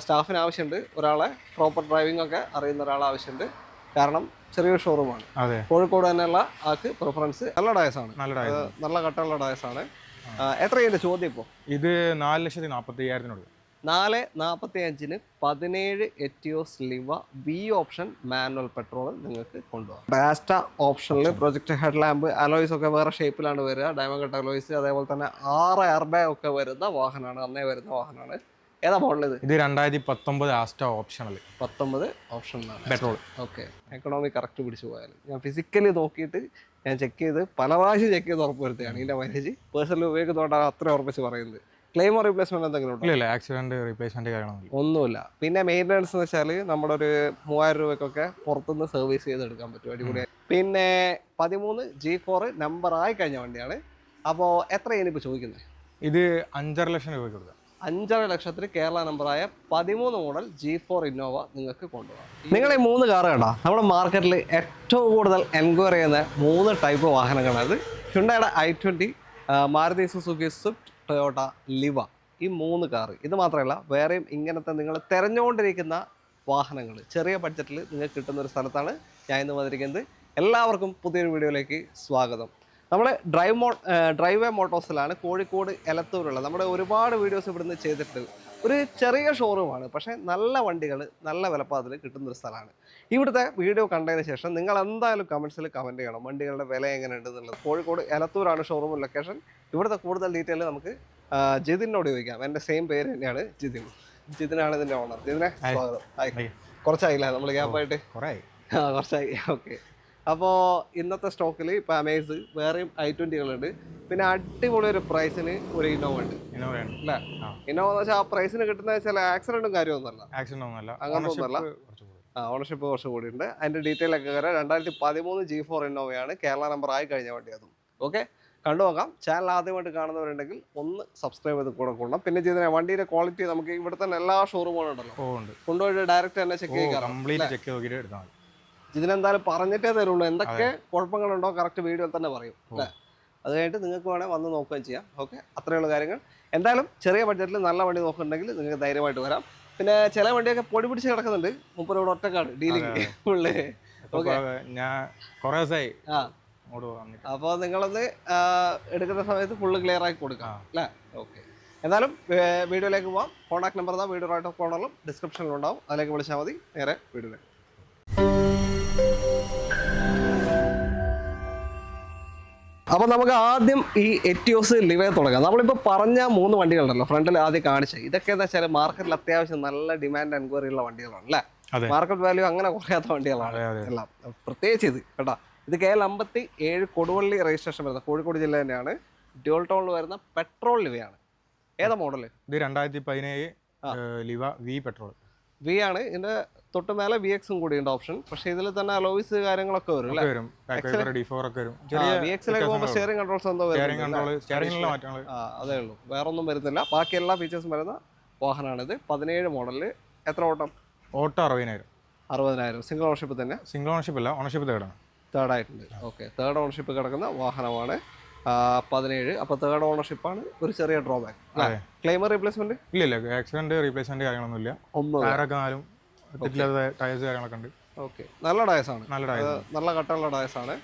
സ്റ്റാഫിന് ആവശ്യമുണ്ട്, ഒരാളെ proper driving ഒക്കെ അറിയുന്ന ഒരാളെ ആവശ്യമുണ്ട്. കാരണം ചെറിയൊരു ഷോറൂമാണ്. കോഴിക്കോട് തന്നെയുള്ള ആൾക്ക് പ്രിഫറൻസ്. നല്ല ഡയസാണ്, നല്ല കട്ടുള്ള ഡയസാണ്. എത്രയുണ്ട് ചോദ്യം ഇപ്പോൾ? ഇത് 4,40,000 4,45 17 Etios Liva V option manual petrol നിങ്ങൾക്ക് കൊണ്ടുപോകാം. ഡാസ്റ്റ ഓപ്ഷനിൽ പ്രൊജക്ട് ഹെഡ് ലാമ്പ് അലോയ്സ് ഒക്കെ വേറെ ഷേപ്പിലാണ് വരിക. ഡയമണ്ട് കട്ട് അലോയ്സ്, അതേപോലെ തന്നെ 6 എയർ ബാഗ് ഒക്കെ വരുന്ന വാഹനമാണ്, അന്നേ വരുന്ന വാഹനമാണ്. ഏതാ മോഡൽ ഇത്? 2019 ആസ്റ്റ ഓപ്ഷണൽ. 19 ഓപ്ഷനിലാണ് പെട്രോൾ. ഓക്കെ, എക്കണോമി കറക്റ്റ് പിടിച്ചു പോയാലും ഞാൻ ഫിസിക്കലി നോക്കിയിട്ട് ഞാൻ ചെക്ക് ചെയ്ത് പല പ്രാവശ്യം ചെക്ക് ചെയ്ത് ഉറപ്പ് വരുത്തുകയാണ്. ഇതിൻ്റെ മൈലേജ് പേഴ്സണൽ ഉപയോഗിക്കുന്നതുകൊണ്ടാണ് അത്ര ഉറപ്പിച്ച് പറയുന്നത്. ക്ലെയിമോ റീപ്ലേസ്മെന്റ് എന്തെങ്കിലും ഉണ്ടോ? ഇല്ല, ആക്സിഡന്റ് റീപ്ലേസ്മെന്റ് ഒന്നുമില്ല. പിന്നെ മെയിൻ്റനൻസ് എന്ന് വെച്ചാൽ നമ്മുടെ ഒരു 3,000 രൂപയ്ക്കൊക്കെ പുറത്തുനിന്ന് സർവീസ് ചെയ്തെടുക്കാൻ പറ്റും, അടിപൊളിയായി. പിന്നെ 13 G4 നമ്പർ ആയി കഴിഞ്ഞ വണ്ടിയാണ്. അപ്പോൾ എത്രയാണ് ഇപ്പോൾ ചോദിക്കുന്നത്? ഇത് 5.5 ലക്ഷം രൂപയ്ക്ക് കൊടുക്കാം. 5.5 ലക്ഷത്തിന് കേരള നമ്പറായ 13 മോഡൽ G4 ഇന്നോവ നിങ്ങൾക്ക് കൊണ്ടുപോകാം. നിങ്ങൾ ഈ 3 കാർ കണ്ടാ നമ്മുടെ മാർക്കറ്റിൽ ഏറ്റവും കൂടുതൽ എൻക്വയറി ചെയ്യുന്ന 3 ടൈപ്പ് വാഹനങ്ങളാണ്. ഹ്യുണ്ടായുടെ i20, Maruti Suzuki Swift, Toyota Liva. ഈ 3 കാർ. ഇത് മാത്രമല്ല, വേറെയും ഇങ്ങനത്തെ നിങ്ങൾ തിരഞ്ഞുകൊണ്ടിരിക്കുന്ന വാഹനങ്ങൾ ചെറിയ ബഡ്ജറ്റിൽ നിങ്ങൾക്ക് കിട്ടുന്ന ഒരു സ്ഥലത്താണ് ഞാൻ ഇന്ന് വന്നിരിക്കുന്നത്. എല്ലാവർക്കും പുതിയൊരു വീഡിയോയിലേക്ക് സ്വാഗതം. നമ്മൾ ഡ്രൈവേ മോട്ടോഴ്സിലാണ്, കോഴിക്കോട് എലത്തൂരുള്ള. നമ്മുടെ ഒരുപാട് വീഡിയോസ് ഇവിടുന്ന് ചെയ്തിട്ടുണ്ട്. ഒരു ചെറിയ ഷോറൂമാണ്, പക്ഷേ നല്ല വണ്ടികൾ നല്ല വിലപ്പാതിൽ കിട്ടുന്നൊരു സ്ഥലമാണ്. ഇവിടുത്തെ വീഡിയോ കണ്ടതിന് ശേഷം നിങ്ങൾ എന്തായാലും കമൻസിൽ കമൻറ്റ് ചെയ്യണം വണ്ടികളുടെ വില എങ്ങനെയുണ്ട് എന്നുള്ളത്. കോഴിക്കോട് എലത്തൂരാണ് ഷോറൂം ലൊക്കേഷൻ. ഇവിടുത്തെ കൂടുതൽ ഡീറ്റെയിൽ നമുക്ക് ജിതിനോട് ചോദിക്കാം. എൻ്റെ സെയിം പേര് തന്നെയാണ് ജിതിൻ. ജിതിനാണ് ഇതിൻ്റെ ഓണർ. ജിതിനെ സ്വാഗതം. കുറച്ചായില്ല നമ്മൾ ഗ്യാപ്പായിട്ട്? കുറച്ചായി. ഓക്കെ. അപ്പോൾ ഇന്നത്തെ സ്റ്റോക്കിൽ ഇപ്പോൾ അമേസ് വേറെയും i20കളുണ്ട്. പിന്നെ അടിപൊളി ഒരു പ്രൈസിന് ഒരു ഇന്നോവ ഉണ്ട് അല്ലേ? ഇന്നോവ എന്ന് വെച്ചാൽ ആ പ്രൈസിന് കിട്ടുന്ന ചില ആക്സിഡന്റും കാര്യമൊന്നുമല്ല, അങ്ങനൊന്നുമല്ല. ഓണർഷിപ്പ് കുറച്ച് കൂടിയുണ്ട്. അതിൻ്റെ ഡീറ്റെയിൽ ഒക്കെ വരാം. 2013 G4 ഇന്നോവയാണ്, കേരള നമ്പർ ആയി കഴിഞ്ഞ വണ്ടി അതും. ഓക്കെ, കണ്ടുനോക്കാം. ചാനൽ ആദ്യമായിട്ട് കാണുന്നവരുണ്ടെങ്കിൽ ഒന്ന് സബ്സ്ക്രൈബ് ചെയ്ത് കൂടെ കൊള്ളണം. പിന്നെ ചെയ്ത വണ്ടിയുടെ ക്വാളിറ്റി നമുക്ക് ഇവിടെ തന്നെ എല്ലാ ഷോറൂമുകളും ഉണ്ടല്ലോ, കൊണ്ടുപോയിട്ട് ഡയറക്റ്റ് തന്നെ ചെക്ക് ചെയ്യാം. ഇതിനെന്തായാലും പറഞ്ഞിട്ടേ തരുള്ളൂ. എന്തൊക്കെ കുഴപ്പങ്ങളുണ്ടോ കറക്റ്റ് വീഡിയോയിൽ തന്നെ പറയും അല്ലേ? അത് കഴിഞ്ഞിട്ട് നിങ്ങൾക്ക് വേണേൽ വന്ന് നോക്കുകയും ചെയ്യാം. ഓക്കെ, അത്രയുള്ള കാര്യങ്ങൾ. എന്തായാലും ചെറിയ ബഡ്ജറ്റിൽ നല്ല വണ്ടി നോക്കുന്നുണ്ടെങ്കിൽ നിങ്ങൾക്ക് ധൈര്യമായിട്ട് വരാം. പിന്നെ ചില വണ്ടിയൊക്കെ പൊടി പിടിച്ച് കിടക്കുന്നുണ്ട്. മുപ്പത് ഇവിടെ ഒറ്റക്കാട് ഡീലിംഗ് ഫുള്ള്. ഓക്കെ, അപ്പോൾ നിങ്ങളൊന്ന് എടുക്കുന്ന സമയത്ത് ഫുള്ള് ക്ലിയർ ആക്കി കൊടുക്കാം അല്ലേ? ഓക്കെ, എന്നാലും വീഡിയോയിലേക്ക് പോകാം. കോൺടാക്ട് നമ്പർ താ വീഡിയോ റൈറ്റ് ഓഫ് കോർണറിലും ഡിസ്ക്രിപ്ഷനിലുണ്ടാവും. അതിലേക്ക് വിളിച്ചാൽ മതി. നേരെ വീഡിയോയിലേക്ക്. അപ്പോൾ നമുക്ക് ആദ്യം ഈ എറ്റിയോസ് ലിവയെ തുടങ്ങാം. നമ്മളിപ്പോൾ പറഞ്ഞ 3 വണ്ടികളുണ്ടല്ലോ, ഫ്രണ്ടിൽ ആദ്യം കാണിച്ചത്, ഇതൊക്കെ എന്താ വെച്ചാൽ മാർക്കറ്റിൽ അത്യാവശ്യം നല്ല ഡിമാൻഡ് എൻക്വയറി ഉള്ള വണ്ടികളാണ് അല്ലേ? മാർക്കറ്റ് വാല്യൂ അങ്ങനെ കുറയാത്ത വണ്ടികളാണ് എല്ലാം. പ്രത്യേകിച്ച് ഇത് കേട്ടോ, ഇത് KL57 കൊടുവള്ളി രജിസ്ട്രേഷൻ വരുന്ന കോഴിക്കോട് ജില്ല തന്നെയാണ്. ഡ്യുവൽ ടോണിൽ വരുന്ന പെട്രോൾ ലിവയാണ്. ഏതാ മോഡല്? ഇത് 2017 ലിവ വി പെട്രോൾ. വി ആണ്. ഇതിന്റെ തൊട്ട് മേലെ VX കൂടി ഉണ്ട് ഓപ്ഷൻ. പക്ഷെ ഇതിൽ തന്നെ അലോയ്സ് കാര്യങ്ങളൊക്കെ വരും അല്ലേ? സ്റ്റിയറിംഗ് കൺട്രോൾസ് എന്തോ അതേ ഉള്ളൂ, വേറെ ഒന്നും വരുന്നില്ല. ബാക്കി എല്ലാ ഫീച്ചേഴ്സും വരുന്ന വാഹനമാണിത്. 17 മോഡലിൽ. എത്ര ഓട്ടം? 60,000. സിംഗിൾ ഓണർഷിപ്പ് തന്നെ? സിംഗിൾ ഓണർഷിപ്പ് അല്ല, ഓണർഷിപ്പ് തേർഡ് ആയിട്ടുണ്ട്. ഓക്കെ, തേർഡ് ഓണർഷിപ്പ് കിടക്കുന്ന വാഹനമാണ് 17. അപ്പോൾ തേർഡ് ഓണർഷിപ്പാണ്. ഒരു ചെറിയ ഡ്രോബാക്ക്. ക്ലെയിമർ റീപ്ലേസ്മെന്റ് ഇല്ല, ആക്സിഡന്റ് റീപ്ലേസ്മെന്റ് കാര്യങ്ങളൊന്നുമില്ല. കാര്യങ്ങളൊക്കെ ഉണ്ട്. ഓക്കെ, നല്ല ഡയസാണ്, നല്ല കട്ടുള്ള ഡയസാണ്.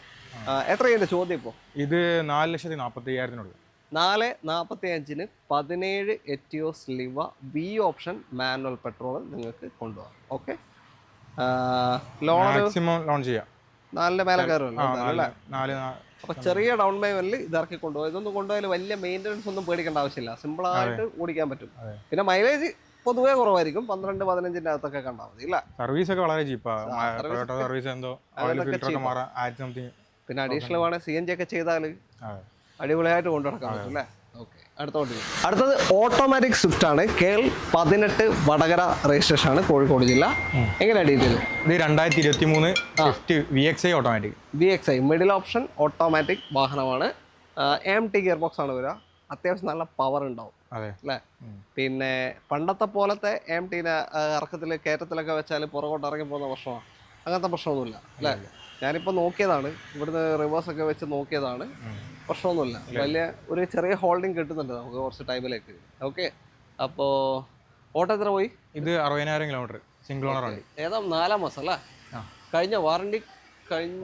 എത്രയുണ്ട് ചോദ്യം ഇപ്പോൾ? ഇത് 4,40,000 4,45 17 Etios Liva V option manual petrol നിങ്ങൾക്ക് കൊണ്ടുപോകാം. ഓക്കെ, ലോൺ ചെയ്യാം. 4 മേലെ കയറുമല്ലോ. അപ്പൊ ചെറിയ ഡൗൺ പേയ്മെന്റിൽ ഇറക്കി കൊണ്ടുപോകും. ഇതൊന്നും കൊണ്ടുപോയാൽ വലിയ മെയിൻ്റനൻസ് ഒന്നും പേടിക്കേണ്ട ആവശ്യമില്ല, സിമ്പിളായിട്ട് ഓടിക്കാൻ പറ്റും. പിന്നെ മൈലേജ് പൊതുവേ കുറവായിരിക്കും, 12-15 അകത്തൊക്കെ കണ്ടാൽ മതി ഇല്ല? സർവീസ് ഒക്കെ വളരെ പിന്നെ അഡീഷണൽ വേണേൽ CNG ഒക്കെ ചെയ്താൽ അടിപൊളിയായിട്ട് കൊണ്ടു നടക്കാൻ പറ്റും അല്ലേ? ഓക്കെ, അടുത്തത് ഓട്ടോമാറ്റിക് സ്വിഫ്റ്റ് ആണ്. KL18 വടകര രജിസ്ട്രേഷൻ ആണ്, കോഴിക്കോട് ജില്ല. എങ്ങനെയാണ് ഡീറ്റെയിൽ? ഇത് 2023 Swift VXI automatic. VXI middle option automatic വാഹനമാണ്. MT ഗിയർ ബോക്സ് ആണ് വരിക. അത്യാവശ്യം നല്ല പവർ ഉണ്ടാവും അല്ലേ? പിന്നെ പണ്ടത്തെ പോലത്തെ MTനെ ഇറക്കത്തിൽ കയറ്റത്തിലൊക്കെ വെച്ചാൽ പുറകോട്ട് ഇറങ്ങി പോകുന്ന പ്രശ്നമാണ്. അങ്ങനത്തെ പ്രശ്നമൊന്നുമില്ല അല്ലേ? ഞാനിപ്പോൾ നോക്കിയതാണ്, ഇവിടുന്ന് റിവേഴ്സൊക്കെ വെച്ച് നോക്കിയതാണ്. പ്രശ്നമൊന്നുമില്ല. വലിയ ഒരു ചെറിയ ഹോൾഡിങ് കിട്ടുന്നുണ്ട് നമുക്ക് കുറച്ച് ടൈമിലേക്ക്. ഓക്കെ, അപ്പോൾ ഓട്ടോ എത്ര പോയി? ഇത് 60,000 കിലോമീറ്റർ സിംഗിൾ ഓണർ വണ്ടി. ഏതാ 4 മാസം അല്ലേ? ആ. കഴിഞ്ഞ വാറണ്ടി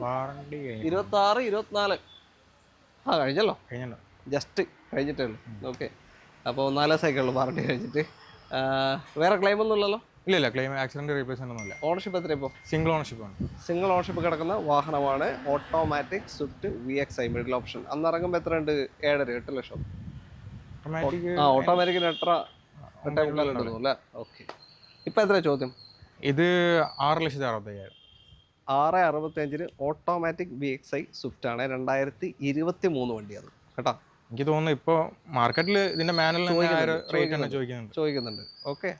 വാറണ്ടി 26, 24 കഴിഞ്ഞല്ലോ, കഴിഞ്ഞല്ലോ. ജസ്റ്റ് കഴിഞ്ഞിട്ടേ ഉള്ളൂ. ഓക്കെ, അപ്പോൾ 4 ദിവസമൊക്കെ ഉള്ളൂ വാറണ്ടി കഴിഞ്ഞിട്ട്. വേറെ ക്ലെയിം ഒന്നും ഇല്ലല്ലോ? ഇല്ല, ക്ലെയിം ആക്സിഡന്റ് റീപ്ലേസ്മെന്റ് ഒന്നുമില്ല. ഓണർഷിപ്പ് എത്ര ഇപ്പോൾ? സിംഗിൾ ഓണർഷിപ്പ് ആണ്. സിംഗിൾ ഓണർഷിപ്പ് കിടക്കുന്ന വാഹനമാണ് automatic Swift VXi middle option. അന്ന് ഇറങ്ങുമ്പോൾ എത്ര ഉണ്ട്? 7.5, 8 ലക്ഷം. ഓട്ടോമാറ്റിക് ഓട്ടോമാറ്റിക്കിന് എത്ര തോന്നുന്നു അല്ലേ? ഓക്കെ, ഇപ്പം എത്ര ചോദ്യം? ഇത് 6,65,000. 6,65 ഓട്ടോമാറ്റിക് VXi സ്വിഫ്റ്റ് ആണ്. 2023 വണ്ടി അത് കേട്ടോ. എനിക്ക് തോന്നുന്നു ഇപ്പോൾ മാർക്കറ്റിൽ ഇതിന്റെ മാനുവൽ റേറ്റ് തന്നെ ചോദിക്കുന്നുണ്ട്. ഓക്കെ,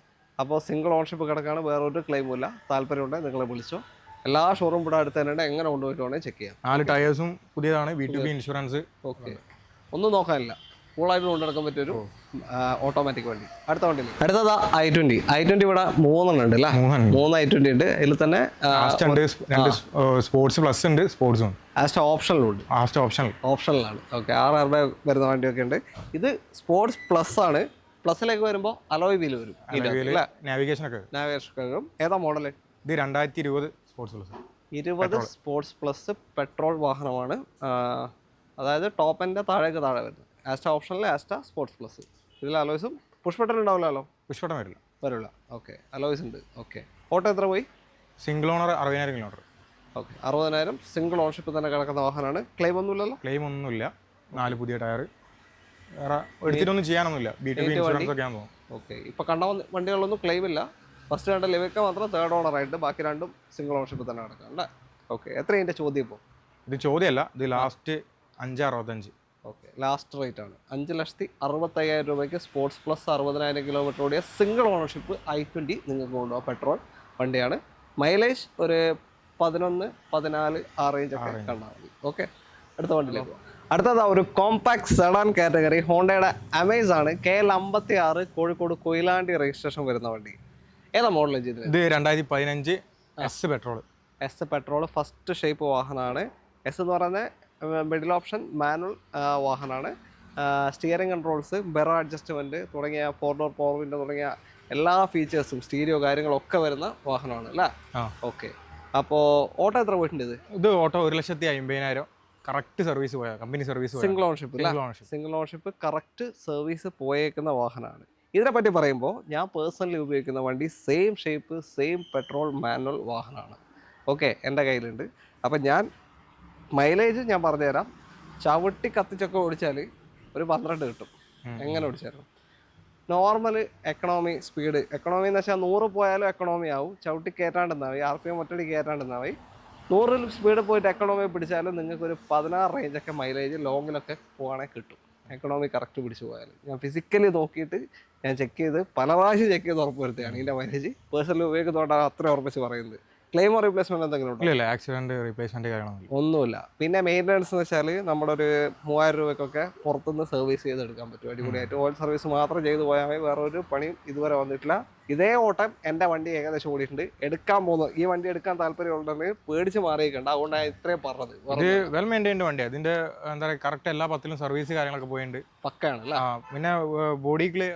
അപ്പോൾ സിംഗിൾ ഓണർഷിപ്പ് കിടക്കാണ്, വേറൊരു ക്ലെയിമും ഇല്ല. താല്പര്യമുണ്ടെങ്കിൽ നിങ്ങളെ വിളിച്ചോ. എല്ലാ ഷോറൂം ഇവിടെ അടുത്ത് തന്നെ, എങ്ങനെ കൊണ്ടുപോയിട്ട് വേണമെങ്കിൽ ചെക്ക് ചെയ്യാം. 4 ടയേഴ്സും പുതിയതാണ്, B2B ഇൻഷുറൻസ്. ഓക്കെ, ഒന്നും നോക്കാനില്ല, കൂളായിട്ട് കൊണ്ടെടുക്കാൻ പറ്റിയൊരു ഓട്ടോമാറ്റിക് വണ്ടി. അടുത്ത വണ്ടിയിൽ അടുത്തതാ i20 ഇവിടെ 3 ഉണ്ട് അല്ലേ? 3 i20 ഉണ്ട്. ഇതിൽ തന്നെ സ്പോർട്സ് പ്ലസ് ഉണ്ട്, സ്പോർട്സും ആസ്റ്റ ഓപ്ഷനിലുണ്ട്. ഓപ്ഷനിലാണ്. ഓക്കെ, 6 RB വരുന്ന വണ്ടിയൊക്കെ ഉണ്ട്. ഇത് സ്പോർട്സ് പ്ലസ് ആണ്. പ്ലസിലേക്ക് വരുമ്പോൾ അലോയ് വീല് വരും, നാവിഗേഷൻ ഒക്കെ വരും. ഏതാ മോഡൽ? ഇത് 2020 sports plus. 20 sports plus petrol വാഹനമാണ്. അതായത് ടോപ്പ് എൻ്റെ താഴെ വരുന്നത്. ആസ്റ്റ ഓപ്ഷനിൽ ആസ്റ്റ സ്പോർട്സ് പ്ലസ്. ഇതിൽ അലോയ്സും പുഷ് ബട്ടൺ ഉണ്ടാവില്ലല്ലോ? പുഷ് ബട്ടൺ വരില്ല. ഓക്കെ, അലോയ്സ് ഉണ്ട്. ഓക്കെ, ഓട്ടോ എത്ര പോയി? Single owner 60,000 kilometre. Okay, 60,000 single ownership തന്നെ കിടക്കുന്ന വാഹനമാണ്. ക്ലെയിം ഒന്നുമില്ലല്ലോ? ക്ലെയിം ഒന്നുമില്ല. 4 പുതിയ ടയർ, വേറെ എടുത്തിട്ടൊന്നും ചെയ്യാനൊന്നുമില്ല. B2B ഇൻഷുറൻസ് ഒക്കെ ആണെന്ന് തോന്നുന്നു. ഓക്കെ, ഇപ്പോൾ കണ്ട വണ്ടികളൊന്നും ക്ലെയിം ഇല്ല. ഫസ്റ്റ് കണ്ട ലിവിക്ക മാത്രം 3rd ഓണറായിട്ട്, ബാക്കി രണ്ടും സിംഗിൾ ഓണർഷിപ്പ് തന്നെ കിടക്കാം അല്ലേ? ഓക്കെ, എത്രയാണ് ഇതിൻ്റെ ചോദ്യം ഇപ്പോൾ? ഇത് ചോദ്യമല്ല, ഇത് ലാസ്റ്റ് 5,65. ഓക്കെ, ലാസ്റ്റ് റേറ്റ് ആണ്. 5,65,000 രൂപയ്ക്ക് സ്പോർട്സ് പ്ലസ് 60,000 കിലോമീറ്റർ ഓടിയ സിംഗിൾ ഓണർഷിപ്പ് i20 നിങ്ങൾക്ക് കൊണ്ടുപോകാം. പെട്രോൾ വണ്ടിയാണ്. മൈലേജ് ഒരു 11, 14 ആ റേഞ്ചൊക്കെ കണ്ടാൽ മതി. ഓക്കെ, അടുത്ത വണ്ടിയിലേക്ക് പോകാം. അടുത്തത് ഒരു കോമ്പാക്ട് സെഡാൻ കാറ്റഗറി ഹോണ്ടയുടെ അമേസ് ആണ്. KL 56 കോഴിക്കോട് കൊയിലാണ്ടി രജിസ്ട്രേഷൻ വരുന്ന വണ്ടി. ഏതാ മോഡൽ? ഇത് 2015 S പെട്രോൾ ഫസ്റ്റ് ഷേപ്പ് വാഹനമാണ്. S എന്ന് പറയുന്നത് മിഡിൽ ഓപ്ഷൻ മാനുവൽ വാഹനമാണ്. സ്റ്റിയറിംഗ് കൺട്രോൾസ്, ബെറ അഡ്ജസ്റ്റ്മെൻറ്റ് തുടങ്ങിയ 4 ഡോർ പവർ വിൻഡോ തുടങ്ങിയ എല്ലാ ഫീച്ചേഴ്സും, സ്റ്റീരിയോ കാര്യങ്ങളൊക്കെ വരുന്ന വാഹനമാണ് അല്ലേ? ഓക്കെ, അപ്പോൾ ഓട്ടോ എത്ര പോയിട്ടുണ്ട്? ഇത് ഓട്ടോ 1,50,000 കറക്റ്റ് സർവീസ് പോയ company service. Single ownership correct service പോയേക്കുന്ന വാഹനമാണ്. ഇതിനെപ്പറ്റി പറയുമ്പോൾ ഞാൻ പേഴ്സണലി ഉപയോഗിക്കുന്ന വണ്ടി same shape, same petrol manual വാഹനമാണ്. ഓക്കെ, എൻ്റെ കയ്യിലുണ്ട്. അപ്പം ഞാൻ മൈലേജ് ഞാൻ പറഞ്ഞുതരാം. ചവിട്ടി കത്തിച്ചൊക്കെ ഓടിച്ചാൽ ഒരു 12 കിട്ടും. എങ്ങനെ ഓടിച്ചാലും നോർമൽ എക്കണോമി സ്പീഡ്, എക്കണോമി എന്ന് വെച്ചാൽ 100 പോയാലും എക്കണോമി ആവും. ചവിട്ടി കയറ്റാണ്ടെന്നാൽ മതി, RPM ഒറ്റടി കയറ്റാണ്ടെന്നാൽ മതി. 100 സ്പീഡ് പോയിട്ട് എക്കണോമി പിടിച്ചാലും നിങ്ങൾക്കൊരു 16 റേഞ്ചൊക്കെ മൈലേജ് ലോങ്ങിലൊക്കെ പോവുകയാണെങ്കിൽ കിട്ടും. എക്കണോമി കറക്റ്റ് പിടിച്ച് പോയാൽ. ഞാൻ ഫിസിക്കലി നോക്കിയിട്ട് ഞാൻ ചെക്ക് ചെയ്ത് പല പ്രാവശ്യം ചെക്ക് ചെയ്ത് ഉറപ്പ് വരുത്തുകയാണ് ഇതിൻ്റെ മൈലേജ്. പേഴ്സണലി ഉപയോഗിക്കുന്നതുകൊണ്ടാണ് അത്ര ഉറപ്പിച്ച് പറയുന്നത്. ക്ലെയിമോ റീപ്ലേസ്മെന്റ് എന്തെങ്കിലും ഉണ്ടോ? ഇല്ല, ആക്സിഡന്റ് റീപ്ലേസ്മെന്റ് ഒന്നുമില്ല. പിന്നെ മെയിൻ്റനൻസ് എന്ന് വെച്ചാൽ നമ്മളൊരു 3,000 രൂപയ്ക്കൊക്കെ പുറത്തുനിന്ന് സർവീസ് ചെയ്തെടുക്കാൻ പറ്റും. അടിപൊളിയായിട്ട് ഓയിൽ സർവീസ് മാത്രം ചെയ്ത് പോയാൽ മതി. വേറെ ഒരു പണിയും ഇതുവരെ വന്നിട്ടില്ല. ഇതേ ഓട്ടം എൻ്റെ വണ്ടി ഏകദേശം ഓടിയിട്ടുണ്ട്. എടുക്കാൻ പോകുന്നു, ഈ വണ്ടി എടുക്കാൻ താല്പര്യമുണ്ടെങ്കിൽ പേടിച്ച് മാറിയിട്ടുണ്ട്. അതുകൊണ്ടാണ് ഇത്രയും പറഞ്ഞത്. ഇത് വെൽ മെയിൻറ്റൈൻഡ് വണ്ടി. അതിന്റെ എന്താ പറയുക, കറക്റ്റ് എല്ലാ 10ലും സർവീസ് കാര്യങ്ങളൊക്കെ പോയിട്ടുണ്ട്. പക്കാണല്ലേ? പിന്നെ ബോഡിക്ക്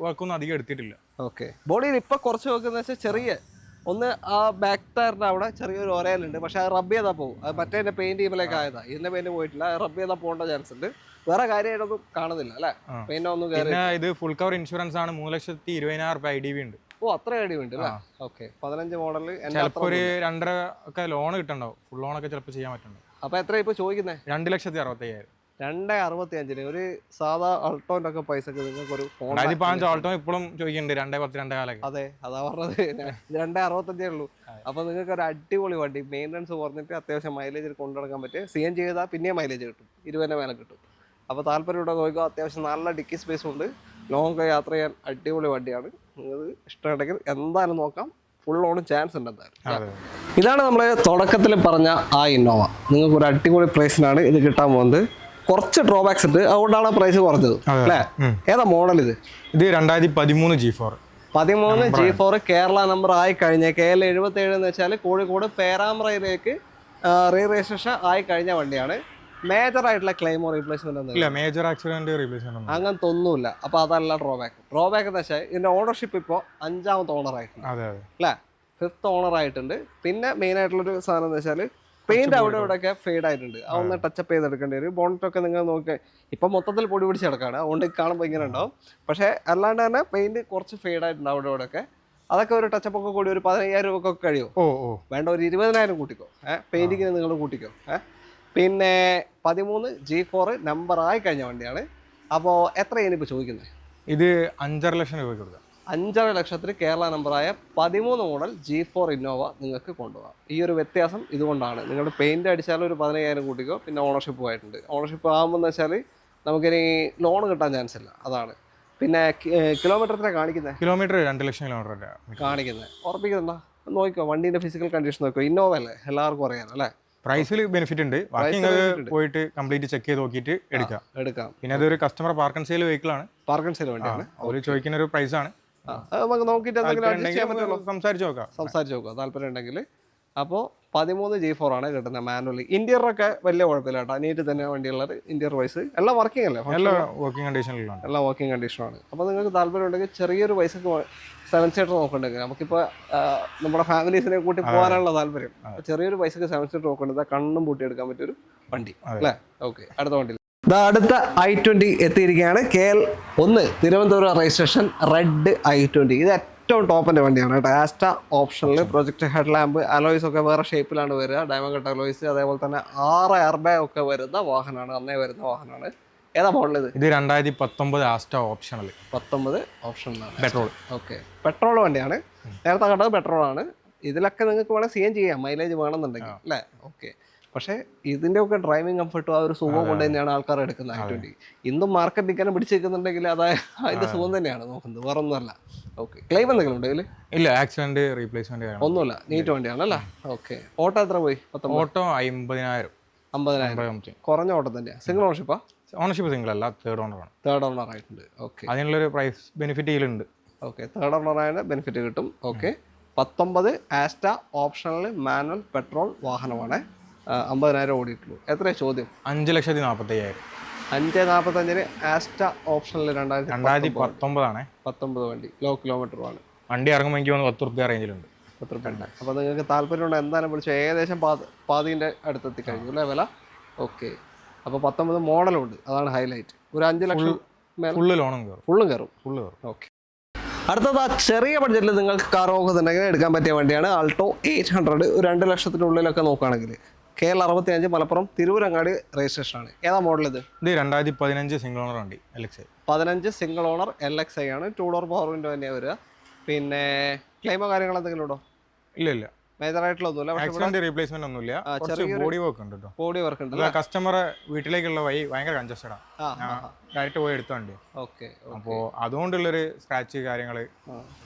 വർക്കൊന്നും അധികം എടുത്തിട്ടില്ല. ഓക്കെ, ബോഡിയിൽ ഇപ്പം കുറച്ച് വെക്കുന്ന വെച്ചാൽ ചെറിയ ഒന്ന് ആ ബാക്ക് ടയറിൻ്റെ അവിടെ ചെറിയൊരു ഒരയിലുണ്ട്. പക്ഷെ അത് റബ്ബ് ചെയ്താൽ പോകും. അത് മറ്റേ പെയിന്റ് ടീമിലേക്ക് ആയതാണ്. ഇതിന്റെ പെയിന്റ് പോയിട്ടില്ല. റബ്ബ് ചെയ്താൽ പോകേണ്ട ചാൻസ് ഉണ്ട്. വേറെ കാര്യമായിട്ടൊന്നും കാണുന്നില്ല അല്ലേ? പെയിന്റ് ഒന്നും കയറി. ഇത് ഫുൾ കവർ ഇൻഷുറൻസ് ആണ്. 3,20,000 IDV ഉണ്ട്. ഓ, അത്ര IDV ഉണ്ട് അല്ലേ? Okay, 15 model. ചിലപ്പോൾ ഒരു 2.5 ഒക്കെ ലോൺ കിട്ടണ്ടാവും. ഫുൾ ലോൺ ഒക്കെ ചിലപ്പോൾ ചെയ്യാൻ പറ്റുന്നുണ്ട്. അപ്പൊ എത്ര ഇപ്പൊ ചോദിക്കുന്നത്? 2,65,000. 2,65,000 ഒരു സാധാ അൾട്ടോന്റെ ഒക്കെ പൈസക്ക് നിങ്ങൾക്ക് ഒരു 2005 ആൾട്ടോ ഇപ്പോഴും ചോദിക്കുന്നുണ്ട്. 2,10, 2,5. അതെ, അതാ പറഞ്ഞത്. 2,65 ഉള്ളൂ. അപ്പൊ നിങ്ങൾക്ക് ഒരു അടിപൊളി വണ്ടി, മെയിൻ്റനൻസ് കുറഞ്ഞിട്ട് അത്യാവശ്യം മൈലേജ് കൊണ്ടുനടക്കാൻ പറ്റും. CNG ചെയ്താൽ പിന്നെയും മൈലേജ് കിട്ടും, 20 മേലെ കിട്ടും. അപ്പോൾ താല്പര്യമുണ്ടോ നോക്കുക. അത്യാവശ്യം നല്ല ഡിക്കി സ്പേസ് ഉണ്ട്. ലോങ് യാത്ര ചെയ്യാൻ അടിപൊളി വണ്ടിയാണ്. നിങ്ങൾക്ക് ഇഷ്ടമുണ്ടെങ്കിൽ എന്തായാലും നോക്കാം. ഫുൾ ഓൺ ചാൻസ് ഉണ്ട് എന്തായാലും. ഇതാണ് നമ്മൾ തുടക്കത്തിൽ പറഞ്ഞ ആ ഇന്നോവ. നിങ്ങൾക്ക് ഒരു അടിപൊളി പ്രൈസിനാണ് ഇത് കിട്ടാൻ പോകുന്നത്. കുറച്ച് ഡ്രോബാക്സ് ഉണ്ട്, അതുകൊണ്ടാണ് പ്രൈസ് കുറഞ്ഞത് അല്ലേ? ഏതാ മോഡൽ? ഇത് 2013 G4. 13 G4 കേരള നമ്പർ ആയി കഴിഞ്ഞ KL 77 എന്ന് വെച്ചാൽ കോഴിക്കോട് പേരാമ്പ്രയിലേക്ക് റീ രജിസ്ട്രേഷൻ ആയി കഴിഞ്ഞ വണ്ടിയാണ്. മേജർ ആയിട്ടുള്ള ക്ലെയിമോ റീപ്ലേസ്മെന്റ് ഒന്നും ഇല്ല, മേജർ ആക്സിഡന്റ് റീപ്ലേസ്മെന്റ് ഒന്നും. അങ്ങനത്തെ ഒന്നുമില്ല. അപ്പോൾ അതല്ല ഡ്രോബാക്ക് എന്ന് വെച്ചാൽ ഇതിന്റെ ഓണർഷിപ്പ് ഇപ്പോൾ 5ാമത്തെ ഓണർ ആയിട്ടുണ്ട് അതെ അതെ അല്ലേ, 5th ഓണർ ആയിട്ടുണ്ട്. പിന്നെ മെയിൻ ആയിട്ടുള്ളൊരു സാധനം എന്ന് വെച്ചാൽ പെയിന്റ് അവിടെ ഇവിടെയൊക്കെ ഫെയ്ഡ് ആയിട്ടുണ്ട്. അതൊന്ന് ടച്ചപ്പ് ചെയ്തെടുക്കേണ്ടി വരും. ബോണ്ടൊക്കെ നിങ്ങൾ നോക്കി ഇപ്പം മൊത്തത്തിൽ പൊടി പിടിച്ച് കിടക്കാണ്, അതുകൊണ്ട് കാണുമ്പോൾ ഇങ്ങനെ ഉണ്ടാവും. പക്ഷേ അല്ലാണ്ട് തന്നെ പെയിന്റ് കുറച്ച് ഫെയ്ഡ് ആയിട്ടുണ്ട് അവിടെ ഇവിടെയൊക്കെ. അതൊക്കെ ഒരു ടച്ചപ്പ് ഒക്കെ കൂടി ഒരു 15,000 രൂപക്കൊക്കെ കഴിയും. വേണ്ട ഒരു 20,000 കൂട്ടിക്കോ. പെയിന്റിങ്ങിന് നിങ്ങൾ കൂട്ടിക്കോ. പിന്നെ 13 G4 നമ്പറായി കഴിഞ്ഞ വണ്ടിയാണ്. അപ്പോൾ എത്രയാണ് ഇപ്പോൾ ചോദിക്കുന്നത്? ഇത് 5.5 ലക്ഷം രൂപയ്ക്ക് കൊടുക്കാം. 5.5 ലക്ഷത്തിന് കേരള നമ്പറായ 13 മോഡൽ G4 ഇന്നോവ നിങ്ങൾക്ക് കൊണ്ടുപോകാം. ഈ ഒരു വ്യത്യാസം ഇതുകൊണ്ടാണ്. നിങ്ങളുടെ പെയിന്റ് അടിച്ചാലും ഒരു 15,000 കൂട്ടിക്കോ. പിന്നെ ഓണർഷിപ്പ് ആയിട്ടുണ്ട്. ഓണർഷിപ്പ് ആകുമ്പോൾ വെച്ചാൽ നമുക്കിനി ലോൺ കിട്ടാൻ ചാൻസ് ഇല്ല, അതാണ്. പിന്നെ കിലോമീറ്റർ എത്ര കാണിക്കുന്നത്? കിലോമീറ്റർ 2 ലക്ഷം കിലോമീറ്റർ കാണിക്കുന്നത്. ഉറപ്പിക്കുന്നുണ്ടോ? നോക്കിക്കോ, വണ്ടീൻ്റെ ഫിസിക്കൽ കണ്ടീഷൻ നോക്കിക്കോ. ഇന്നോവ അല്ലേ, എല്ലാവർക്കും അറിയാം അല്ലേ. പ്രൈസിൽ ബെനിഫിറ്റ് ഉണ്ട്. പോയിട്ട് കംപ്ലീറ്റ് ചെക്ക് ചെയ്ത് നോക്കിയിട്ട് എടുക്കാം. പിന്നെ അതൊരു customer park and sale vehicle ആണ്. പാർക്ക് ആൻഡ് സെയിൽ വണ്ടിയാണ്. അവർ ചോദിക്കുന്ന ഒരു പ്രൈസ് ആണ്. നമുക്ക് നോക്കിയിട്ട് സംസാരിച്ച് നോക്കാം താല്പര്യം ഉണ്ടെങ്കിൽ. അപ്പോൾ 13 G4 ആണ് കിട്ടുന്നത് മാനുവലി. ഇന്റീരിയറൊക്കെ വലിയ കുഴപ്പമില്ല കേട്ടോ, നീറ്റ് തന്നെ വണ്ടിയുള്ളത്. ഇന്റീരിയർ വൈസ് എല്ലാം വർക്കിംഗ് അല്ലേ, എല്ലാം വർക്കിംഗ് കണ്ടീഷനിലാണ്. എല്ലാം വർക്കിംഗ് കണ്ടീഷനാണ്. അപ്പോൾ നിങ്ങൾക്ക് താല്പര്യം ഉണ്ടെങ്കിൽ ചെറിയൊരു പൈസക്ക് 7 സീറ്റർ നോക്കണ്ടെങ്കിൽ നമുക്കിപ്പോൾ നമ്മുടെ ഫാമിലീസിനെ കൂട്ടി പോകാനുള്ള താല്പര്യം, ചെറിയൊരു പൈസക്ക് 7 സീറ്റർ നോക്കേണ്ടത് കണ്ണും പൂട്ടി എടുക്കാൻ പറ്റിയൊരു വണ്ടി അല്ലേ. ഓക്കെ, അടുത്ത വണ്ടി അടുത്ത i20 എത്തിയിരിക്കുകയാണ്. KL1 Thiruvananthapuram registration red i20. ഇത് ഏറ്റവും ടോപ്പിൻ്റെ വണ്ടിയാണ് കേട്ടോ. ആസ്റ്റ ഓപ്ഷനിൽ പ്രൊജക്ട് ഹെഡ് ലാമ്പ്, അലോയ്സ് ഒക്കെ വേറെ ഷേപ്പിലാണ് വരിക. ഡയമണ്ട് കട്ട് അലോയ്സ്, അതേപോലെ തന്നെ 6 എയർ ബാഗ് ഒക്കെ വരുന്ന വാഹനമാണ്, അന്നേ വരുന്ന വാഹനമാണ്. ഏതാ മോഡൽ ഇത്? 2019 ആസ്റ്റ ഓപ്ഷണൽ. 19 ഓപ്ഷനിലാണ്, പെട്രോൾ. ഓക്കെ, പെട്രോൾ വണ്ടിയാണ്. നേരത്തെ കണ്ടത് പെട്രോളാണ്. ഇതിലൊക്കെ നിങ്ങൾക്ക് വേണമെങ്കിൽ CNG ചെയ്യാം, മൈലേജ് വേണമെന്നുണ്ടെങ്കിൽ അല്ലേ. ഓക്കെ, പക്ഷേ ഇതിൻ്റെ ഒക്കെ ഡ്രൈവിംഗ് കംഫർട്ടും ആ ഒരു സുഖം കൊണ്ട് തന്നെയാണ് ആൾക്കാർ എടുക്കുന്നത് i20. ഇന്നും മാർക്കറ്റ് ഇങ്ങനെ പിടിച്ചേക്കുന്നുണ്ടെങ്കിൽ അതിൻ്റെ സുഖം തന്നെയാണ് നോക്കുന്നത്, വേറെ ഒന്നുമല്ല. ഓക്കെ, ക്ലെയിം എന്തെങ്കിലും ഉണ്ട് ഇതിൽ? ഇല്ല, ആക്സിഡന്റ് റീപ്ലേസ്മെന്റ് ഒന്നുമില്ല, നീറ്റ് വണ്ടിയാണല്ലേ. ഓക്കെ, ഓട്ടോ എത്ര പോയി? ഓട്ടോ 50,000. കുറഞ്ഞ ഓട്ടോ തന്നെയാണ്. സിംഗിൾ ഓണർഷിപ്പാ? ഓണർഷിപ്പ് സിംഗിൾ അല്ല, തേർഡ് ഓണറാണ്. തേർഡ് ഓണർ ആയിട്ടുണ്ട്. ഓക്കെ, അതിനുള്ളൊരു പ്രൈസ് ബെനിഫിറ്റ് ഇതിലുണ്ട്. ഓക്കെ, തേർഡ് ഓണറായ ബെനിഫിറ്റ് കിട്ടും. Okay, 19 Asta optional manual petrol വാഹനമാണ്. 50,000 ഓടിയിട്ടുള്ളൂ. എത്രയാണ് ചോദ്യം? 5,45,000. 5,45 ആസ്റ്റ ഓപ്ഷനിൽ 2019 ആണ്. 19 വണ്ടി, ലോ കിലോമീറ്റർ ആണ്. വണ്ടി ഇറങ്ങുമ്പോൾ എനിക്ക് തോന്നുന്നു 10 റുപ്യ റേഞ്ചിലുണ്ട്. 10 റുപ്യ ഉണ്ട്. അപ്പോൾ നിങ്ങൾക്ക് താല്പര്യമുണ്ട് എന്തായാലും വിളിച്ചു. ഏകദേശം പാതിൻ്റെ അടുത്തെത്തി കഴിഞ്ഞു അല്ലേ വില. ഓക്കെ, അപ്പോൾ 19 മോഡലുണ്ട്, അതാണ് ഹൈലൈറ്റ്. ഒരു 5 ലക്ഷം ഫുള്ള് ലോണും കയറും. ഫുള്ളും കയറും. ഓക്കെ, അടുത്തത് ആ ചെറിയ ബഡ്ജറ്റിൽ നിങ്ങൾക്ക് കാർ നോക്കുന്നുണ്ടെങ്കിൽ എടുക്കാൻ പറ്റിയ വണ്ടിയാണ് ആൾട്ടോ 800. ഒരു 2 ലക്ഷത്തിനുള്ളിലൊക്കെ നോക്കുകയാണെങ്കിൽ. KL 65 മലപ്പുറം തിരൂരങ്ങാടി രജിസ്ട്രേഷനാണ്. ഏതാ മോഡൽ ഇത്? 2015 സിംഗിൾ ഓണർ വണ്ടി, LXi. 15 സിംഗിൾ ഓണർ LXi ആണ്. 2 ഡോർ പവർ വിൻഡോ തന്നെയാണ് വരിക. പിന്നെ ക്ലെയിമോ കാര്യങ്ങൾ എന്തെങ്കിലും ഉണ്ടോ? ഇല്ല, മേജർ ആയിട്ടുള്ള ഒന്നുമില്ല. റീപ്ലേസ്മെന്റ് ഒന്നുമില്ല. ബോഡി വർക്ക് ഉണ്ട് കേട്ടോ. ബോഡി വർക്ക് ഉണ്ട്. കസ്റ്റമർ വീട്ടിലേക്കുള്ള വഴി ഭയങ്കര കൺജസ്റ്റഡ് ആണ്. ഡയറക്റ്റ് പോയി എടുത്ത വണ്ടി. ഓക്കെ, അപ്പോൾ അതുകൊണ്ടുള്ളൊരു സ്ക്രാച്ച് കാര്യങ്ങള്.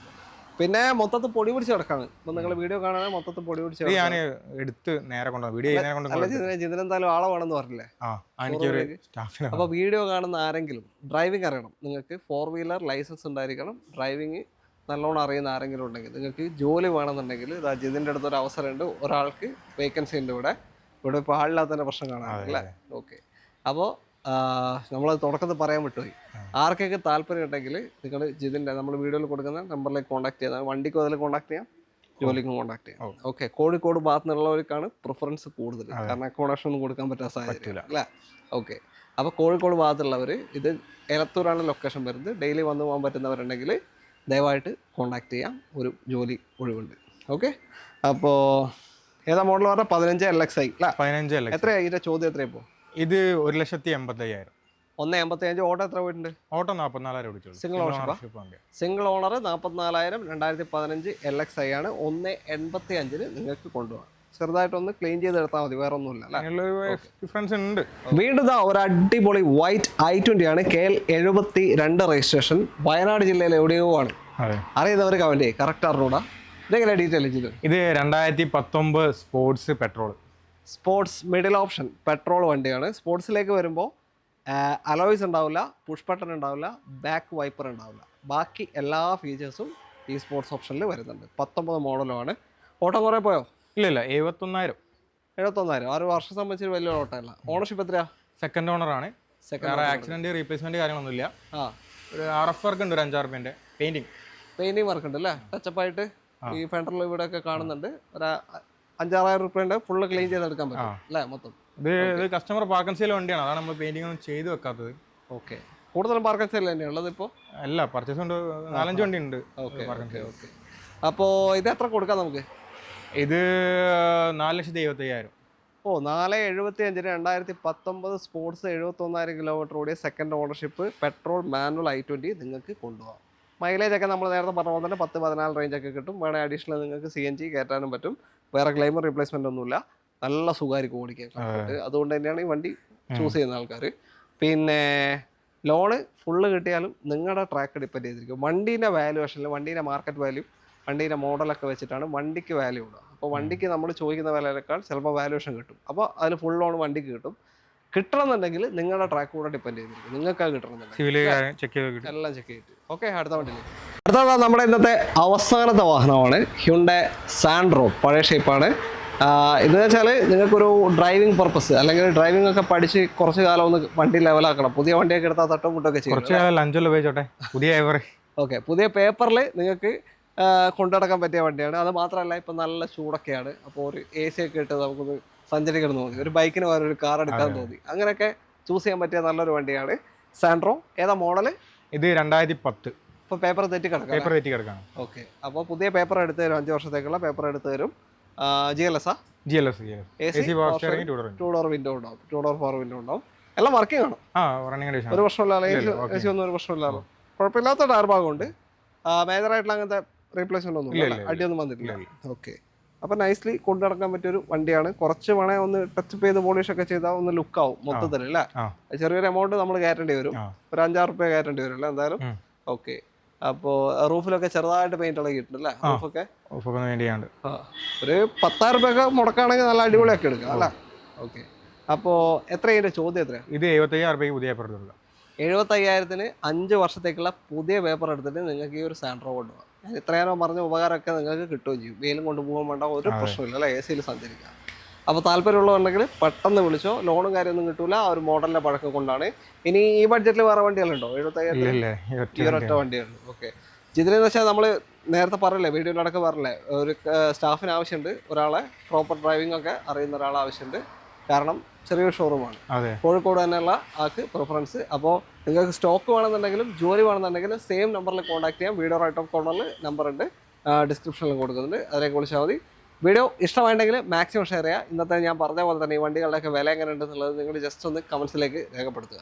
പിന്നെ മൊത്തത്തിൽ പൊടി പിടിച്ച് കിടക്കാണ്. ഇപ്പൊ നിങ്ങൾ വീഡിയോ കാണാൻ മൊത്തത്തിൽ പൊടി പിടിച്ച് ഞാൻ എടുത്ത് നേരെ കൊണ്ടുവന്നു. വീഡിയോ ജിതിനെന്തായാലും ആളെ വേണമെന്ന് പറഞ്ഞില്ലേ. അപ്പൊ വീഡിയോ കാണുന്ന ആരെങ്കിലും ഡ്രൈവിംഗ് അറിയണം, നിങ്ങൾക്ക് 4 വീലർ ലൈസൻസ് ഉണ്ടായിരിക്കണം, ഡ്രൈവിംഗ് നല്ലോണം അറിയുന്ന ആരെങ്കിലും ഉണ്ടെങ്കിൽ, നിങ്ങൾക്ക് ജോലി വേണമെന്നുണ്ടെങ്കിൽ ജിതിൻ്റെ അടുത്തൊരു അവസരമുണ്ട്. ഒരാൾക്ക് വേക്കൻസി ഉണ്ട് ഇവിടെ ഇപ്പോൾ ആളില്ലാത്തതിൻ്റെ പ്രശ്നം കാണാൻ അല്ലേ. ഓക്കെ, അപ്പോൾ നമ്മൾ തുടക്കത്തിൽ പറയാൻ വിട്ടുപോയി. ആർക്കൊക്കെ താല്പര്യം ഉണ്ടെങ്കിൽ നിങ്ങൾ ജിതിൻ്റെ നമ്മൾ വീഡിയോയിൽ കൊടുക്കുന്ന നമ്പറിലേക്ക് കോൺടാക്ട് ചെയ്താൽ വണ്ടിക്കും അതിൽ കോൺടാക്ട് ചെയ്യാം, ജോലിക്കും കോൺടാക്ട് ചെയ്യാം. ഓക്കെ, കോഴിക്കോട് ഭാഗത്തു നിന്നുള്ളവർക്കാണ് പ്രിഫറൻസ് കൂടുതൽ, കാരണം അക്കോമഡേഷൻ ഒന്നും കൊടുക്കാൻ പറ്റാൻ സാധ്യത അല്ലേ. ഓക്കെ, അപ്പോൾ കോഴിക്കോട് ഭാഗത്തുള്ളവർ, ഇത് എലത്തൂരാണ് ലൊക്കേഷൻ വരുന്നത്. ഡെയിലി വന്നു പോകാൻ പറ്റുന്നവരുണ്ടെങ്കിൽ ദയവായിട്ട് കോൺടാക്ട് ചെയ്യാം, ഒരു ജോലി ഒഴിവുണ്ട്. ഓക്കെ, അപ്പോൾ ഏതാ മോഡൽ പറഞ്ഞാൽ 15 LXi അല്ലേ. 15 എത്രയാണ് ഇതിൻ്റെ ചോദ്യം? എത്രയാണ് ഇപ്പോൾ? ഇത് 1,85,000. 1,85. ഓട്ടോ എത്ര പോയിട്ടുണ്ട്? Odo 44,000. Single ownership, single owner 44,000. 2015 LXi ആണ്. 1,85 നിങ്ങൾക്ക് കൊണ്ടുപോകാം. ചെറുതായിട്ടൊന്ന് ക്ലീൻ ചെയ്തെടുത്താൽ മതി, വേറെ ഒന്നുമില്ല. ഡിഫറൻസ് ഉണ്ട്. വീണ്ടും ഒരു അടിപൊളി വൈറ്റ് i20 ആണ്. KL 72 registration. വയനാട് ജില്ലയിൽ എവിടെയോ ആണ്. അറിയുന്നവർ കമന്റ് ചെയ്യും, കറക്റ്റ് അറിഞ്ഞൂടാ. ഇതെങ്ങനെ ഡീറ്റെയിൽ ചെയ്തു? ഇത് 2019 sports petrol. Sports middle option petrol വണ്ടിയാണ്. സ്പോർട്സിലേക്ക് വരുമ്പോൾ അലോയ്സ് ഉണ്ടാവില്ല, പുഷ് ബട്ടൺ ഉണ്ടാവില്ല, ബാക്ക് വൈപ്പർ ഉണ്ടാവില്ല. ബാക്കി എല്ലാ ഫീച്ചേഴ്സും ഈ സ്പോർട്സ് ഓപ്ഷനിൽ വരുന്നുണ്ട്. 19 മോഡലുമാണ്. ഓട്ടം കുറേ പോയോ? ഇല്ല, 71,000. 71,000. 6 വർഷം സംബന്ധിച്ച് വലിയ ഓട്ടമല്ല. ഓണർഷിപ്പ് എത്രയാ? സെക്കൻഡ് ഓണറാണ്. വേറെ ആക്സിഡന്റ് റീപ്ലേസ്മെന്റ് കാര്യങ്ങളൊന്നുമില്ല. ഒരു RF വർക്ക് ഉണ്ട്, ഒരു 5,000 രൂപേന്റെ പെയിന്റിങ് വർക്ക് ഉണ്ട് അല്ലേ? ടച്ചപ്പായിട്ട് ഈ ഫെൻഡറിൽ ഇവിടെ ഒക്കെ കാണുന്നുണ്ട്. ഒരു 5,000-6,000 രൂപേന്റെ ഫുള്ള് ക്ലീൻ ചെയ്തെടുക്കാൻ പറ്റും അല്ലേ മൊത്തം? ഇത് കസ്റ്റമർ പാർക്ക് ആൻഡ് സെയിൽ വണ്ടിയാണ്, അതാണ് നമ്മൾ പെയിന്റിംഗ് ഒന്നും ചെയ്ത് വെക്കാത്തത്. ഓക്കെ, കൂടുതലും പാർക്ക് ആൻഡ് സെയിൽ തന്നെയാണ് ഉള്ളത് ഇപ്പോൾ? അല്ല, പർച്ചേസ് കൊണ്ട് 4-5 വണ്ടി ഉണ്ട്. ഓക്കെ. അപ്പോൾ ഇത് എത്ര കൊടുക്കാം നമുക്ക്? ഇത് 4,75,000. 4,75,000 2019 സ്പോർട്സ് 71,000 കിലോമീറ്റർ ഓടിയ second ownership petrol manual i20 നിങ്ങൾക്ക് കൊണ്ടുപോകാം. മൈലേജ് ഒക്കെ നമ്മൾ നേരത്തെ പറഞ്ഞ പോലെ തന്നെ 10-14 റേഞ്ചൊക്കെ കിട്ടും. വേണേൽ അഡീഷണൽ നിങ്ങൾക്ക് CNG കയറ്റാനും പറ്റും. വേറെ ക്ലൈമർ റീപ്ലേസ്മെൻ്റ് ഒന്നുമില്ല. നല്ല സുഖമായിരിക്കും ഓടിക്കാൻ. അതുകൊണ്ട് തന്നെയാണ് ഈ വണ്ടി ചൂസ് ചെയ്യുന്ന ആൾക്കാർ. പിന്നെ ലോണ് ഫുള്ള് കിട്ടിയാലും നിങ്ങളുടെ ട്രാക്ക് ഡിപ്പെൻഡ് ചെയ്തിരിക്കും. വണ്ടീൻ്റെ വാല്യുവേഷനിൽ വണ്ടീൻ്റെ മാർക്കറ്റ് വാല്യൂ, വണ്ടീൻ്റെ മോഡലൊക്കെ വെച്ചിട്ടാണ് വണ്ടിക്ക് വാല്യൂ ഉള്ളത്. അപ്പോൾ വണ്ടിക്ക് നമ്മൾ ചോദിക്കുന്ന വിലയേക്കാൾ ചിലപ്പോൾ വാല്യുവേഷൻ കിട്ടും. അപ്പോൾ അതിന് ഫുൾ ലോൺ വണ്ടിക്ക് കിട്ടും. കിട്ടണമെന്നുണ്ടെങ്കിൽ നിങ്ങളുടെ ട്രാക്ക് കൂടെ ഡിപ്പെൻഡ് ചെയ്തിരിക്കും. നിങ്ങൾക്കത് കിട്ടണമെന്നുണ്ടെങ്കിൽ എല്ലാം ചെക്ക് ചെയ്തിട്ട്. ഓക്കെ, അടുത്ത വണ്ടിയിലേക്ക്. അടുത്ത നമ്മുടെ ഇന്നത്തെ അവസാനത്തെ വാഹനമാണ് ഹ്യുണ്ടായ് സാൻഡ്രോ. പഴയ ഷേപ്പാണ്. ഇതെന്ന് വെച്ചാൽ നിങ്ങൾക്കൊരു ഡ്രൈവിംഗ് പർപ്പസ് അല്ലെങ്കിൽ ഡ്രൈവിംഗ് ഒക്കെ പഠിച്ച് കുറച്ച് കാലം ഒന്ന് വണ്ടി ലെവലാക്കണം. പുതിയ വണ്ടിയൊക്കെ എടുത്താൽ തട്ടും മുട്ടൊക്കെ ചെയ്യും. ഓക്കെ, പുതിയ പേപ്പറിൽ നിങ്ങൾക്ക് കൊണ്ടുനടക്കാൻ പറ്റിയ വണ്ടിയാണ്. അത് മാത്രമല്ല ഇപ്പം നല്ല ചൂടൊക്കെയാണ്. അപ്പോൾ ഒരു AC ഒക്കെ ഇട്ട് നമുക്കൊന്ന് സഞ്ചരിക്കണം തോന്നി, ഒരു ബൈക്കിന് പകരം ഒരു കാർ എടുക്കാൻ തോന്നി, അങ്ങനെയൊക്കെ ചൂസ് ചെയ്യാൻ പറ്റിയ നല്ലൊരു വണ്ടിയാണ് സാൻഡ്രോ. ഏതാ മോഡൽ? ഇത് 2010. ഇപ്പോൾ പേപ്പർ തെറ്റി കിടക്കാം. ഓക്കെ, അപ്പോൾ പുതിയ പേപ്പർ എടുത്ത് തരും. 5 വർഷത്തേക്കുള്ള പേപ്പർ എടുത്ത് തരും. GLS ടൂ ഡോർ വിൻഡോ ഉണ്ടാവും, 2 door 4 വിൻഡോ ഉണ്ടാവും. എല്ലാം വർക്കിംഗ് ആണ്, ഒരു പ്രശ്നമില്ല. AC ഒന്നും ഒരു പ്രശ്നമില്ലാതെ കുഴപ്പമില്ലാത്ത ടയർ ഭാഗമുണ്ട്. മേജറായിട്ടുള്ള അങ്ങനത്തെ റീപ്ലേസ്മെന്റ് ഒന്നും അടിയൊന്നും വന്നിട്ടില്ല. ഓക്കെ, അപ്പോൾ നൈസ്ലി കൊണ്ടു നടക്കാൻ പറ്റിയൊരു വണ്ടിയാണ്. കുറച്ച് വേണേ ഒന്ന് ടച്ച് ചെയ്ത് പോളിഷ് ഒക്കെ ചെയ്താൽ ഒന്ന് ലുക്കാവും മൊത്തത്തിൽ അല്ലേ? ചെറിയൊരു എമൗണ്ട് നമ്മൾ കയറ്റേണ്ടി വരും, ഒരു 5,000 രൂപ കയറ്റേണ്ടി വരും അല്ലേ എന്തായാലും. ഓക്കെ, അപ്പോൾ റൂഫിലൊക്കെ ചെറുതായിട്ട് പെയിന്റ് ഇളകിയിട്ടുണ്ട് അല്ലേ? റൂഫൊക്കെ ഒരു 10,000 രൂപയൊക്കെ മുടക്കാണെങ്കിൽ നല്ല അടിപൊളിയൊക്കെ എടുക്കാം അല്ലേ? ഓക്കെ, അപ്പോൾ എത്രയാണ് ചോദ്യം? എത്രയാണ് ഇത്? 75,000 രൂപയ്ക്ക് പുതിയ പേപ്പർ എടുക്കുക. 75,000-ന് 5 വർഷത്തേക്കുള്ള പുതിയ പേപ്പർ എടുത്തിട്ട് നിങ്ങൾക്ക് ഈ ഒരു സാൻഡ്രോ കൊണ്ടുപോകാം. ഞാൻ ഇത്രയേരം പറഞ്ഞ ഉപകാരമൊക്കെ നിങ്ങൾക്ക് കിട്ടുകയും ചെയ്യും. വെയിലും കൊണ്ടുപോകാൻ വേണ്ട ഒരു പ്രശ്നമില്ല അല്ലേ? AC-യിൽ സഞ്ചരിക്കാം. അപ്പോൾ താല്പര്യമുള്ളതുണ്ടെങ്കിൽ പെട്ടെന്ന് വിളിച്ചോ. ലോണും കാര്യമൊന്നും കിട്ടൂല, ആ ഒരു മോഡലിൻ്റെ പഴക്കം കൊണ്ടാണ്. ഇനി ഈ ബഡ്ജറ്റിൽ വേറെ വണ്ടികളുണ്ടോ? 75,000 ഈ ഒരൊറ്റ വണ്ടിയാണ്. ഓക്കെ, ഇതിലെന്ന് വെച്ചാൽ നമ്മൾ നേരത്തെ പറഞ്ഞില്ലേ, വീഡിയോയിലടക്കം പറഞ്ഞില്ലേ, ഒരു സ്റ്റാഫിന് ആവശ്യമുണ്ട്, ഒരാളെ പ്രോപ്പർ ഡ്രൈവിംഗ് ഒക്കെ അറിയുന്ന ഒരാളെ ആവശ്യമുണ്ട്. കാരണം ചെറിയൊരു ഷോറൂമാണ്, കോഴിക്കോട് തന്നെയുള്ള ആൾക്ക് പ്രിഫറൻസ്. അപ്പോൾ നിങ്ങൾക്ക് സ്റ്റോക്ക് വേണമെന്നുണ്ടെങ്കിലും ജോലി വേണമെന്നുണ്ടെങ്കിലും സെയിം നമ്പറിൽ കോൺടാക്ട് ചെയ്യാം. വീഡിയോ റൈറ്റ് ഓഫ് കോർണറിൽ നമ്പറുണ്ട്, ഡിസ്ക്രിപ്ഷനിൽ കൊടുക്കുന്നുണ്ട്, അതിലേക്ക് വിളിച്ചാൽ മതി. വീഡിയോ ഇഷ്ടമായിട്ടുണ്ടെങ്കിൽ മാക്സിമം ഷെയർ ചെയ്യുക. ഇന്നത്തെ ഞാൻ പറഞ്ഞ പോലെ തന്നെ ഈ വണ്ടികളുടെയൊക്കെ വില എങ്ങനെ ഉണ്ടെന്നുള്ളത് നിങ്ങൾ ജസ്റ്റ് ഒന്ന് കമൻസിലേക്ക് രേഖപ്പെടുത്തുക.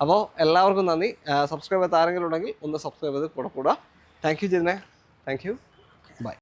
അപ്പോൾ എല്ലാവർക്കും നന്ദി. സബ്സ്ക്രൈബ് ചെയ്യാത്ത ആരെങ്കിലും ഉണ്ടെങ്കിൽ ഒന്ന് സബ്സ്ക്രൈബ് ചെയ്ത് കൂടെ കൂടുക. താങ്ക് യു ജിതിനെ, താങ്ക് യു, ബൈ.